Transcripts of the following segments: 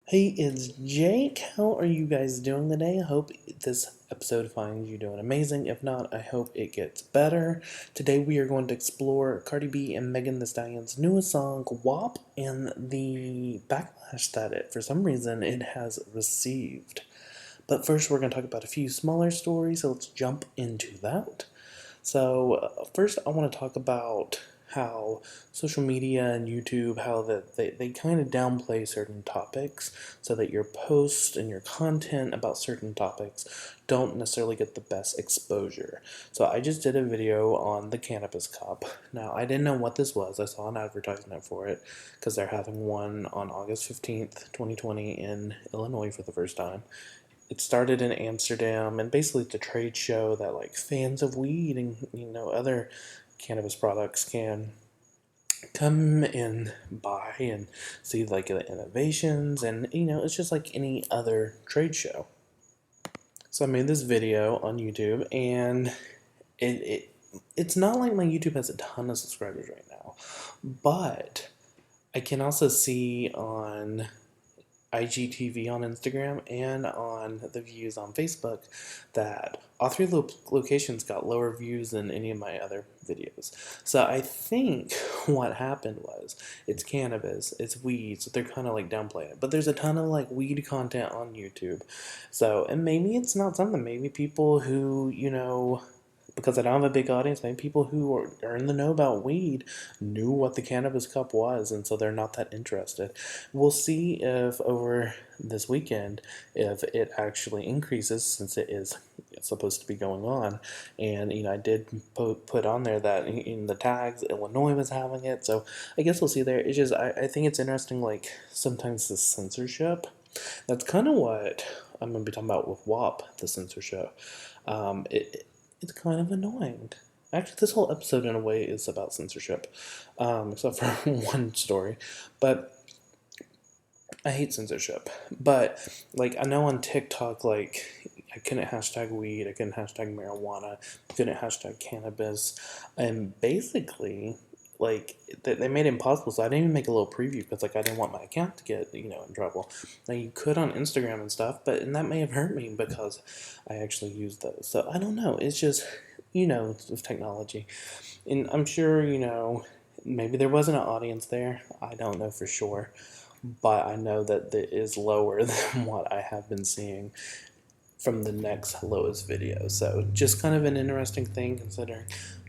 Hey, it's Jake. How are you guys doing today? I hope this episode finds you doing amazing. If not, I hope it gets better. Today we are going to explore Cardi B and Megan Thee Stallion's newest song, WAP, and the backlash that for some reason, it has received. But first, we're going to talk about a few smaller stories, so let's jump into that. First, I want to talk about how social media and YouTube, how that they kind of downplay certain topics so that your posts and your content about certain topics don't necessarily get the best exposure. So I just did a video on the cannabis cup. Now, I didn't know what this was. I saw an advertisement for it because they're having one on August 15th, 2020 in Illinois for the first time. It started in Amsterdam, and basically it's a trade show that like fans of weed and other cannabis products can come and buy and see like the innovations, and it's just like any other trade show. So I made this video on YouTube, and it's not like my YouTube has a ton of subscribers right now, but I can also see on IGTV on Instagram and on the views on Facebook that all three locations got lower views than any of my other videos. So I think what happened was it's cannabis, it's weed, so they're kind of like downplaying it. But there's a ton of like weed content on YouTube. So, and maybe it's not something, maybe people who, because I don't have a big audience, maybe people who are in the know about weed knew what the cannabis cup was, and so they're not that interested. We'll see if over this weekend, if it actually increases, since it is supposed to be going on. And, I did put on there that in the tags, Illinois was having it, so I guess we'll see there. It's just, I think it's interesting, like, sometimes the censorship. That's kind of what I'm going to be talking about with WAP, the censorship. It's kind of annoying. Actually, this whole episode, in a way, is about censorship, except for one story. But I hate censorship. But, like, I know on TikTok, like, I couldn't hashtag weed, I couldn't hashtag marijuana, I couldn't hashtag cannabis. And basically, like, they made it impossible, so I didn't even make a little preview because, like, I didn't want my account to get, in trouble. Now, you could on Instagram and stuff, and that may have hurt me because I actually used those. So, I don't know. It's just, with technology. And I'm sure, maybe there wasn't an audience there. I don't know for sure. But I know that it is lower than what I have been seeing from the next lowest video. So just kind of an interesting thing considering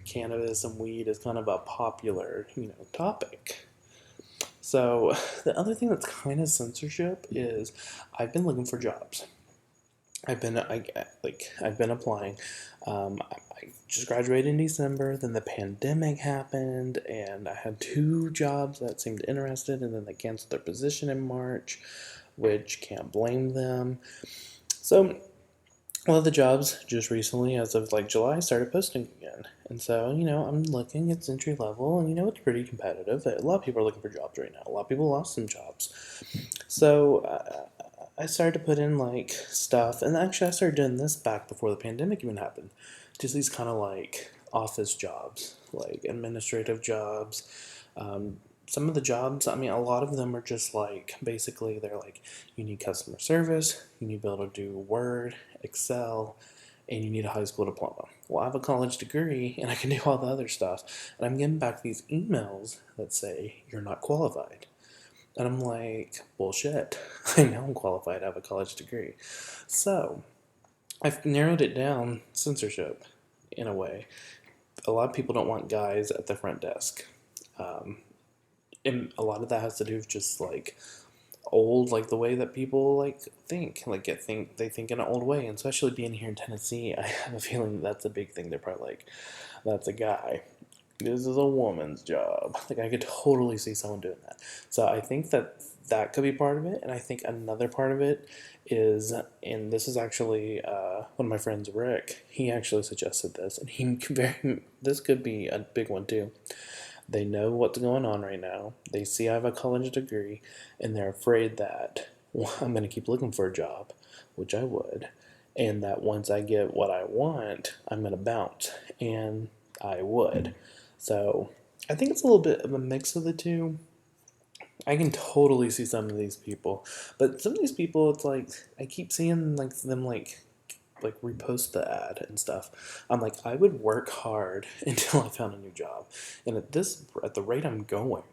cannabis and weed is kind of a popular, topic. So the other thing that's kind of censorship is I've been looking for jobs. I've been applying. I just graduated in December. Then the pandemic happened, and I had two jobs that seemed interested, and then they canceled their position in March, which can't blame them. So one of the jobs just recently, as of like July, started posting again. And so, I'm looking, it's entry level, and it's pretty competitive. A lot of people are looking for jobs right now. A lot of people lost some jobs. So, I started to put in like stuff, and actually, I started doing this back before the pandemic even happened. Just these kind of like office jobs, like administrative jobs. Some of the jobs, I mean, a lot of them are just like basically they're like you need customer service, you need to be able to do Word, Excel, and you need a high school diploma. Well, I have a college degree and I can do all the other stuff. And I'm getting back these emails that say you're not qualified. And I'm like, bullshit. I know I'm qualified, I have a college degree. So I've narrowed it down, censorship, in a way. A lot of people don't want guys at the front desk. Um, and a lot of that has to do with just like old, like the way that people like think, like they think in an old way. And especially being here in Tennessee, I have a feeling that's a big thing. They're probably like, that's a guy, this is a woman's job. Like I could totally see someone doing that. So I think that could be part of it. And I think another part of it is, and this is actually one of my friends, Rick, he actually suggested this, and this could be a big one too. They know what's going on right now. They see I have a college degree, and they're afraid that I'm going to keep looking for a job, which I would, and that once I get what I want, I'm going to bounce, and I would. So I think it's a little bit of a mix of the two, I can totally see some of these people, but some of these people, it's like I keep seeing like them like repost the ad and stuff. I'm like, I would work hard until I found a new job, and at the rate I'm going,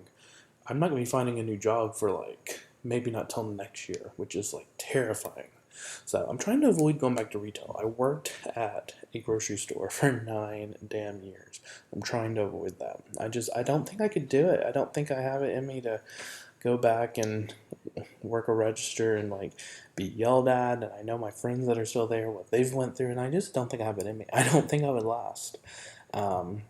I'm not gonna be finding a new job for like maybe not till next year, which is like terrifying. So I'm trying to avoid going back to retail. I worked at a grocery store for 9 damn years. I'm trying to avoid that. I don't think I could do it. I don't think I have it in me to go back and work a register and like be yelled at. And I know my friends that are still there, what they've went through, and I just don't think I have it in me. I don't think I would last. Um,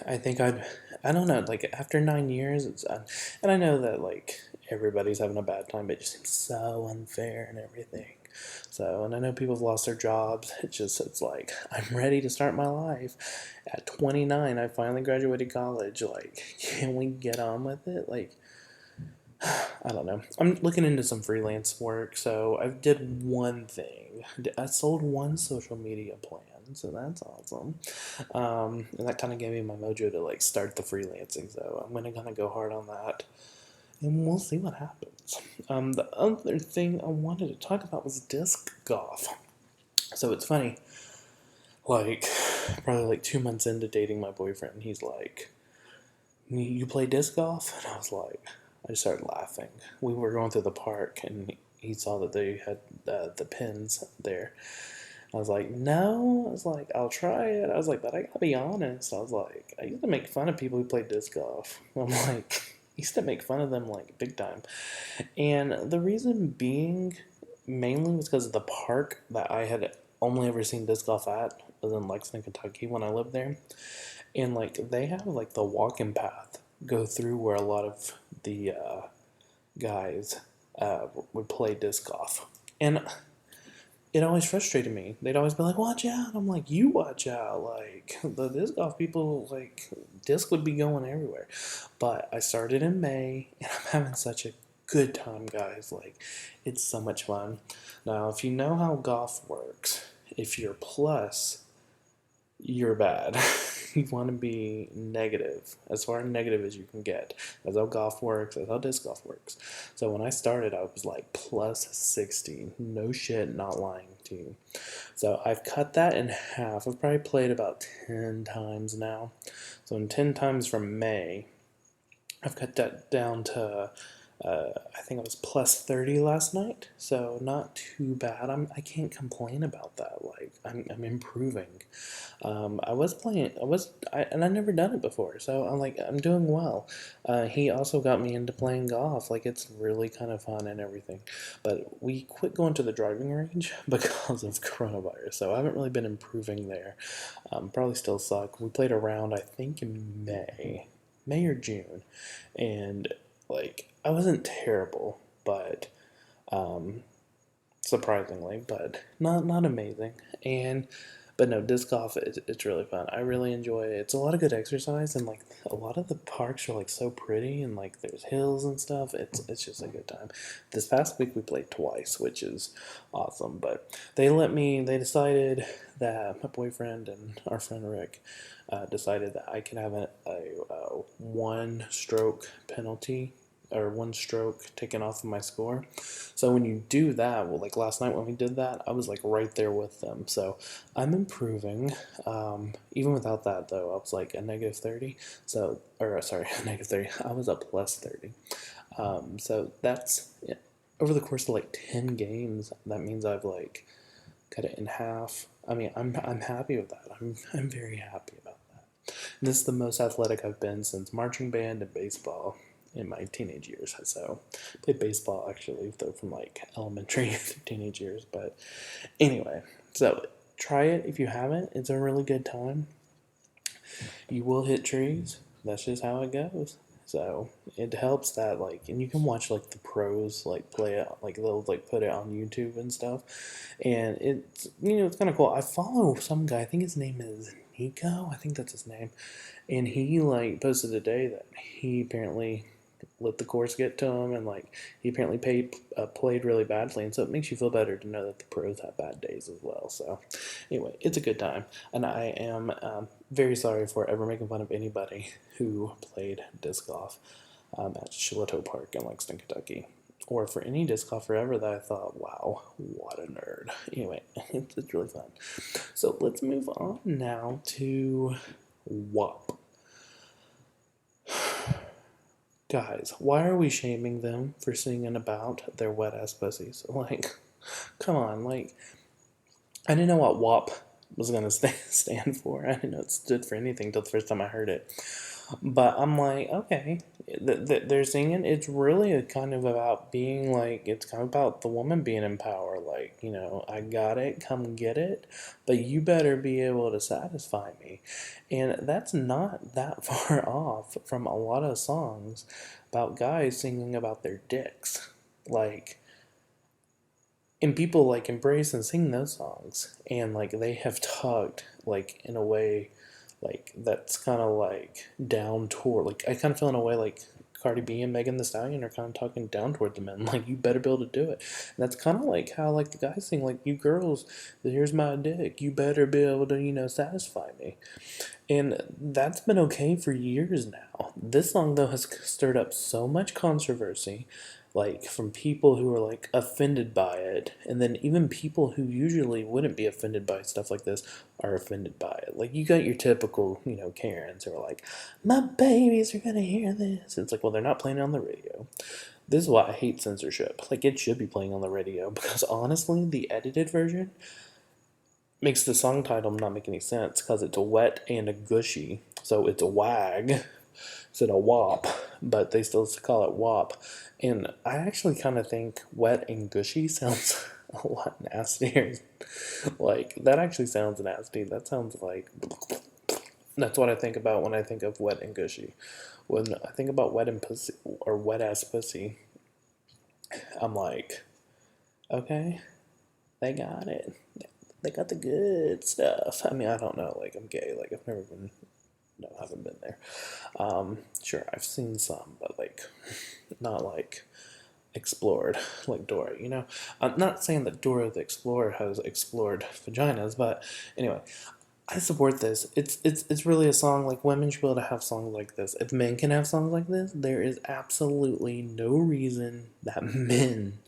I think I don't know, like after 9 years, and I know that like everybody's having a bad time, but it just seems so unfair and everything. So, and I know people have lost their jobs. It's like, I'm ready to start my life. At 29, I finally graduated college. Like, can we get on with it? Like, I don't know. I'm looking into some freelance work, so I did one thing. I sold one social media plan, so that's awesome. And that kind of gave me my mojo to like start the freelancing. So I'm gonna go hard on that, and we'll see what happens. The other thing I wanted to talk about was disc golf. So it's funny, like probably like 2 months into dating my boyfriend, he's like, "You play disc golf?" And I was like, I just started laughing. We were going through the park, and he saw that they had the pins there. I was like, no. I was like, I'll try it. I was like, but I gotta be honest. I was like, I used to make fun of people who play disc golf. I'm like, I used to make fun of them like big time. And the reason being mainly was because of the park that I had only ever seen disc golf at was in Lexington, Kentucky when I lived there. And like they have like the walking path go through where a lot of the guys would play disc golf. And it always frustrated me. They'd always be like, "Watch out!" I'm like, "You watch out!" Like the disc golf people, like disc would be going everywhere. But I started in May, and I'm having such a good time, guys. Like, it's so much fun. Now, if you know how golf works, if you're plus, you're bad. You want to be negative, as far negative as you can get. That's how golf works. That's how disc golf works. So when I started, I was like plus 60. No shit, not lying to you. So I've cut that in half. I've probably played about 10 times now. So in 10 times from May, I've cut that down to I think I was plus 30 last night, so not too bad. I can't complain about that. Like I'm improving. I was playing. And I never done it before, so I'm like I'm doing well. He also got me into playing golf. Like it's really kind of fun and everything, but we quit going to the driving range because of coronavirus. So I haven't really been improving there. Probably still suck. We played around I think in May or June, and like I wasn't terrible, but um, surprisingly, but not amazing. And but no, disc golf it's really fun. I really enjoy it. It's a lot of good exercise, and like a lot of the parks are like so pretty, and like there's hills and stuff. It's just a good time. This past week we played twice, which is awesome. But they decided that my boyfriend and our friend Rick decided that I could have a one stroke penalty or one stroke taken off of my score. So when you do that, well, like last night when we did that, I was like right there with them. So I'm improving. Even without that though, I was like a negative 30. So, or sorry, a negative 30. I was a plus 30. So that's yeah, over the course of like 10 games. That means I've like cut it in half. I mean, I'm happy with that. I'm very happy about that. This is the most athletic I've been since marching band and baseball in my teenage years. So I played baseball actually, though from like elementary to teenage years. But anyway, so try it if you haven't. It's a really good time. You will hit trees. That's just how it goes. So it helps that like, and you can watch like the pros like play it, like they'll like put it on YouTube and stuff, and it's it's kind of cool. I follow some guy. I think his name is Nico. I think that's his name, and he like posted today that he apparently let the course get to him, and like he apparently played really badly, and so it makes you feel better to know that the pros have bad days as well. So anyway, it's a good time, and I am very sorry for ever making fun of anybody who played disc golf. at Shiloh Park in Lexington, Kentucky. Or for any disc golf forever that I thought, wow, what a nerd. Anyway, it's really fun. So let's move on now to WAP. Guys, why are we shaming them for singing about their wet ass pussies? Like, come on, like, I didn't know what WAP was gonna stand for. I didn't know it stood for anything till the first time I heard it. But I'm like, okay, they're singing. It's really kind of about being like, it's kind of about the woman being in power. Like, I got it, come get it, but you better be able to satisfy me. And that's not that far off from a lot of songs about guys singing about their dicks. Like, and people like embrace and sing those songs, and like they have talked like in a way like that's kind of like down toward, like I kind of feel in a way like Cardi B and Megan the Stallion are kind of talking down toward the men, like you better be able to do it. And that's kind of like how like the guys sing, like you girls, here's my dick, you better be able to satisfy me. And that's been okay for years now. This song, though, has stirred up so much controversy, like from people who are like offended by it, and then even people who usually wouldn't be offended by stuff like this are offended by it. Like you got your typical, Karens who are like, "My babies are gonna hear this." It's like, well, they're not playing it on the radio. This is why I hate censorship. Like it should be playing on the radio because honestly, the edited version makes the song title not make any sense because it's a wet and a gushy. So it's a wag instead of WAP, but they still call it WAP. And I actually kind of think wet and gushy sounds a lot nastier. Like, that actually sounds nasty. That sounds like. That's what I think about when I think of wet and gushy. When I think about wet and pussy, or wet ass pussy, I'm like, okay, they got it. They got the good stuff. I mean, I don't know. Like, I'm gay. Like, I've never been. No, I haven't been there. Sure, I've seen some, but like, not like explored like Dora. I'm not saying that Dora the Explorer has explored vaginas, but anyway, I support this. It's really a song like women should be able to have songs like this. If men can have songs like this, there is absolutely no reason that men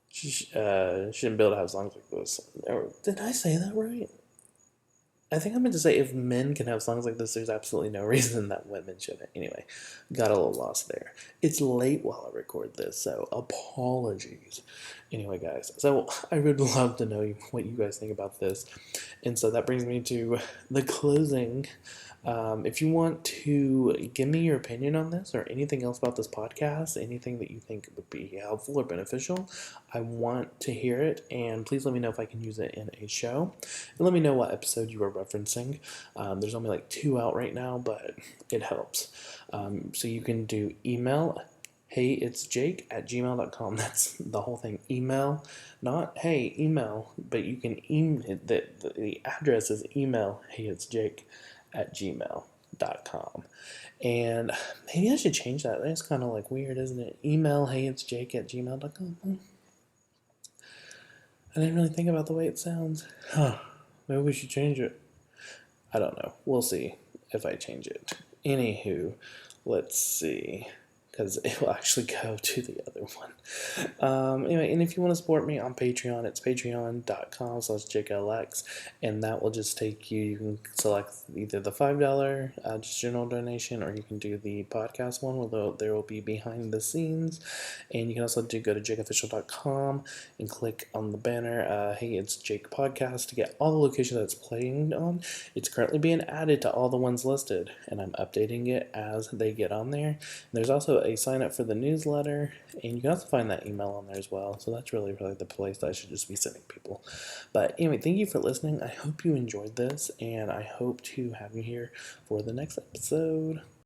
shouldn't be able to have songs like this. Or, did I say that right? I think I meant to say if men can have songs like this, there's absolutely no reason that women shouldn't. Anyway, got a little lost there. It's late while I record this, so apologies. Anyway, guys, so I would love to know what you guys think about this. And so that brings me to the closing. If you want to give me your opinion on this or anything else about this podcast, anything that you think would be helpful or beneficial, I want to hear it. And please let me know if I can use it in a show. And let me know what episode you are referencing. There's only like 2 out right now, but it helps. So you can do email heyitsjake@gmail.com. That's the whole thing. Email, not hey, email, but you can email, the address is email heyitsjake@gmail.com. And maybe I should change that. That's kind of like weird, isn't it? Email heyitsjake@gmail.com. I didn't really think about the way it sounds. Huh. Maybe we should change it. I don't know. We'll see if I change it. Anywho, let's see. Because it will actually go to the other one. Anyway, and if you want to support me on Patreon, it's patreon.com/JakeLX, and that will just take you. You can select either the $5 just general donation, or you can do the podcast one, although there will be behind the scenes. And you can also go to jakeofficial.com and click on the banner, Hey, It's Jake Podcast, to get all the locations that it's playing on. It's currently being added to all the ones listed, and I'm updating it as they get on there. And there's also a sign up for the newsletter, and you can also find that email on there as well. So that's really the place that I should just be sending people. But anyway, thank you for listening. I hope you enjoyed this, and I hope to have you here for the next episode.